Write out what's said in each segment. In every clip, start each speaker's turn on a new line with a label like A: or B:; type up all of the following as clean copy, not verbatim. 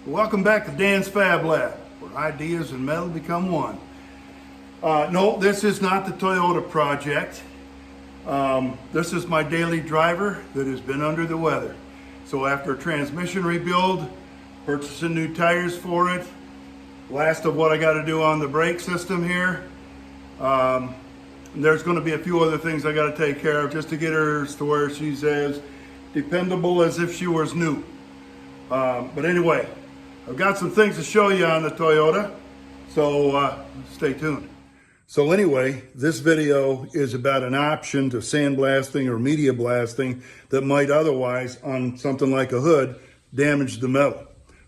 A: Welcome back to Dan's Fab Lab, where ideas and metal become one. No, this is not the Toyota project. This is my daily driver that has been under the weather. So after a transmission rebuild, purchasing new tires for it, last of what I got to do on the brake system here. There's going to be a few other things I got to take care of just to get her to where she's as dependable as if she was new. But anyway, I've got some things to show you on the Toyota, so stay tuned. So anyway, this video is about an option to sandblasting or media blasting that might otherwise, on something like a hood, damage the metal.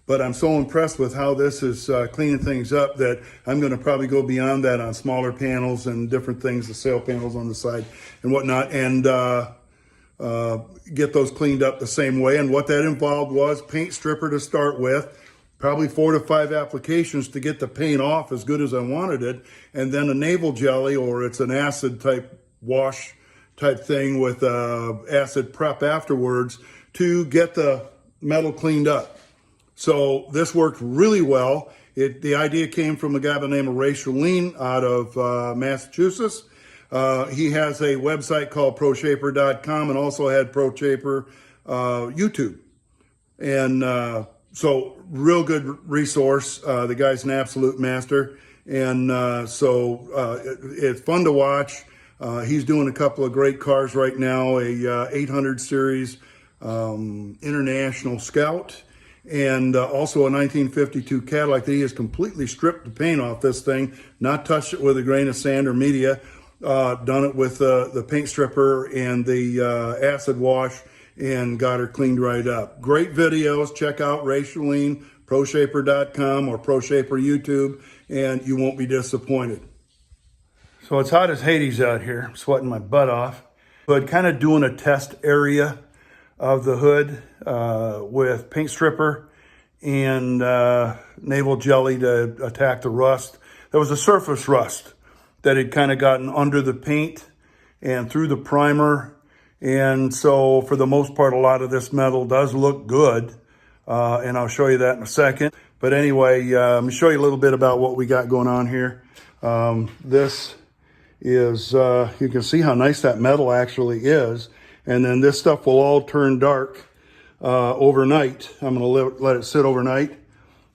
A: But I'm so impressed with how this is cleaning things up that I'm going to probably go beyond that on smaller panels and different things, the sail panels on the side and whatnot, and get those cleaned up the same way. And what that involved was paint stripper to start with, probably 4 to 5 applications to get the paint off as good as I wanted it, and then a navel jelly, or it's an acid type wash type thing with acid prep afterwards to get the metal cleaned up. So this worked really well. The idea came from a guy by the name of Ray Chalene out of Massachusetts. He has a website called ProShaper.com and also had ProShaper YouTube. And so real good resource. The guy's an absolute master. And it's fun to watch. He's doing a couple of great cars right now, a 800 series International Scout, and also a 1952 Cadillac that he has completely stripped the paint off this thing, not touched it with a grain of sand or media, done it with the paint stripper and the acid wash, and got her cleaned right up. Great videos. Check out Ray Chalene, ProShaper.com or ProShaper YouTube, and you won't be disappointed. So it's hot as Hades out here. I'm sweating my butt off. But kind of doing a test area of the hood with paint stripper and navel jelly to attack the rust. There was a surface rust that had kind of gotten under the paint and through the primer. And so for the most part, a lot of this metal does look good. And I'll show you that in a second. But anyway, let me show you a little bit about what we got going on here. This is, you can see how nice that metal actually is. And then this stuff will all turn dark overnight. I'm going to let it sit overnight.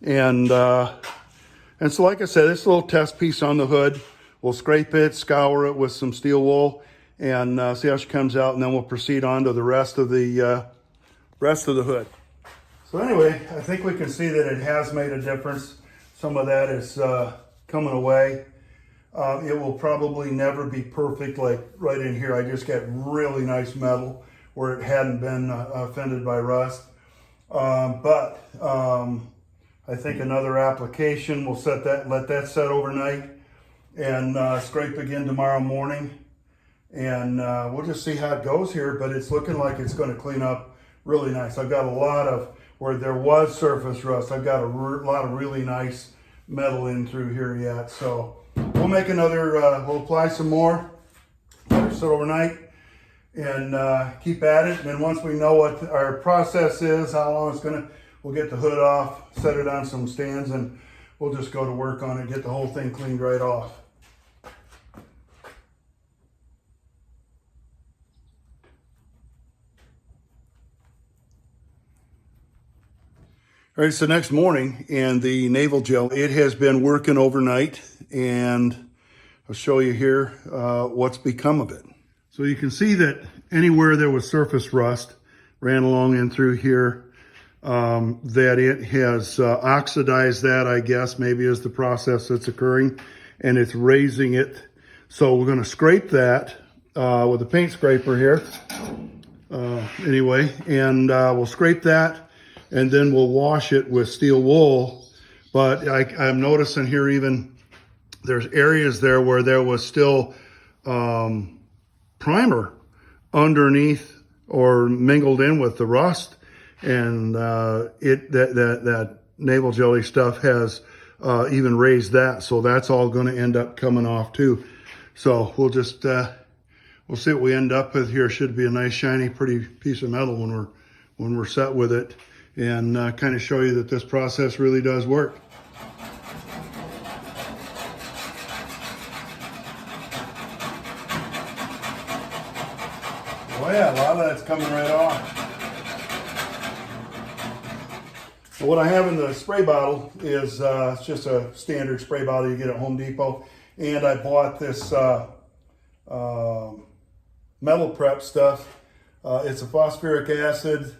A: And so like I said, this little test piece on the hood, we'll scrape it, scour it with some steel wool, and see how she comes out, and then we'll proceed on to the rest of the hood. So anyway, I think we can see that it has made a difference. Some of that is coming away. It will probably never be perfect, like right in here. I just got really nice metal where it hadn't been offended by rust. But I think another application, we'll let that set overnight, and scrape again tomorrow morning. And we'll just see how it goes here, but it's looking like it's going to clean up really nice. I've got a lot of, where there was surface rust, I've got a lot of really nice metal in through here yet. So we'll make another, we'll apply some more, let it sit overnight, and keep at it. And then once we know what our process is, how long it's going to, we'll get the hood off, set it on some stands, and we'll just go to work on it, get the whole thing cleaned right off. All right, so next morning, and the navel gel, it has been working overnight, and I'll show you here what's become of it. So you can see that anywhere there was surface rust, ran along in through here, that it has oxidized that, I guess, maybe is the process that's occurring, and it's raising it. So we're gonna scrape that with a paint scraper here, anyway, and we'll scrape that, and then we'll wash it with steel wool. But I'm noticing here, even there's areas there where there was still primer underneath or mingled in with the rust, and that navel jelly stuff has even raised that. So that's all going to end up coming off too. So we'll just we'll see what we end up with here. Should be a nice shiny pretty piece of metal when we're set with it. and kind of show you that this process really does work. Oh yeah, a lot of that's coming right off. So what I have in the spray bottle is it's just a standard spray bottle you get at Home Depot, and I bought this metal prep stuff. It's a phosphoric acid,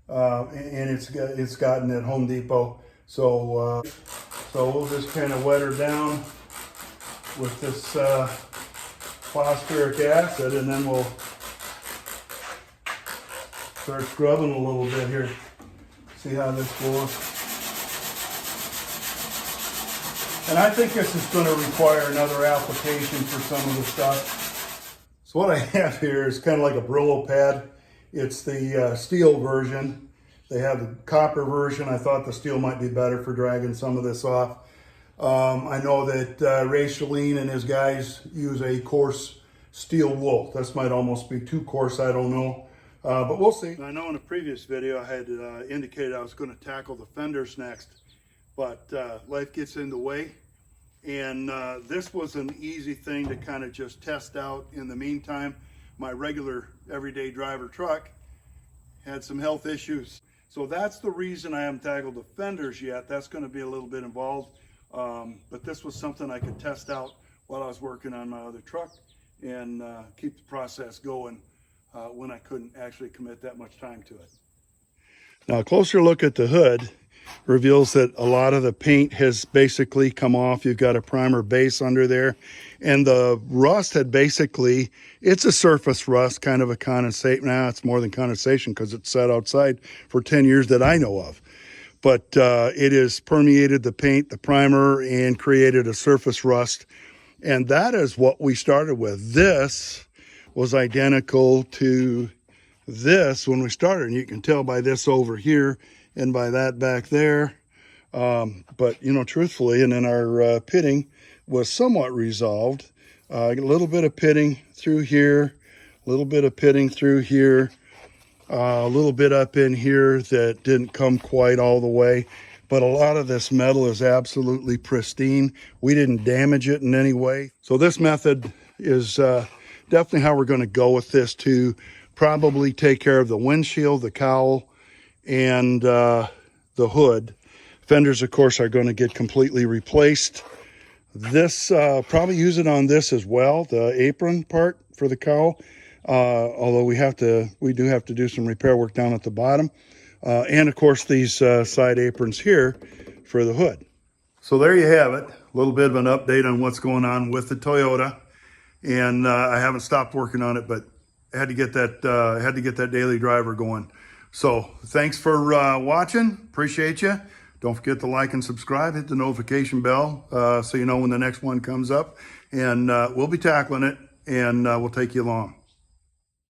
A: and it's gotten at Home Depot. So we'll just kind of wet her down with this phosphoric acid, and then we'll start scrubbing a little bit here. See how this goes. And I think this is going to require another application for some of the stuff. So what I have here is kind of like a Brillo pad. It's the steel version. They have the copper version. I thought the steel might be better for dragging some of this off. I know that Ray Chalene and his guys use a coarse steel wool. This might almost be too coarse, I don't know. But we'll see. I know in a previous video I had indicated I was going to tackle the fenders next, but life gets in the way. And this was an easy thing to kind of just test out in the meantime. My regular everyday driver truck had some health issues. So that's the reason I haven't tackled the fenders yet. That's going to be a little bit involved. But this was something I could test out while I was working on my other truck and keep the process going when I couldn't actually commit that much time to it. Now a closer look at the hood reveals that a lot of the paint has basically come off. You've got a primer base under there, and the rust had basically, it's a surface rust, kind of a condensate. Now it's more than condensation because it's sat outside for 10 years that I know of. But it has permeated the paint, the primer, and created a surface rust. And that is what we started with. This was identical to this when we started, and you can tell by this over here and by that back there. But you know, truthfully, and then our pitting was somewhat resolved. A little bit of pitting through here, a little bit of pitting through here, a little bit up in here that didn't come quite all the way. But a lot of this metal is absolutely pristine. We didn't damage it in any way. So this method is definitely how we're going to go with this, to probably take care of the windshield, the cowl, and the hood. Fenders, of course, are going to get completely replaced. This, probably use it on this as well, the apron part for the cowl. Although we do have to do some repair work down at the bottom. And of course, these side aprons here for the hood. So there you have it. A little bit of an update on what's going on with the Toyota. And I haven't stopped working on it, but I had to get that daily driver going. So thanks for watching. Appreciate you. Don't forget to like and subscribe. Hit the notification bell so you know when the next one comes up. And we'll be tackling it, and we'll take you along.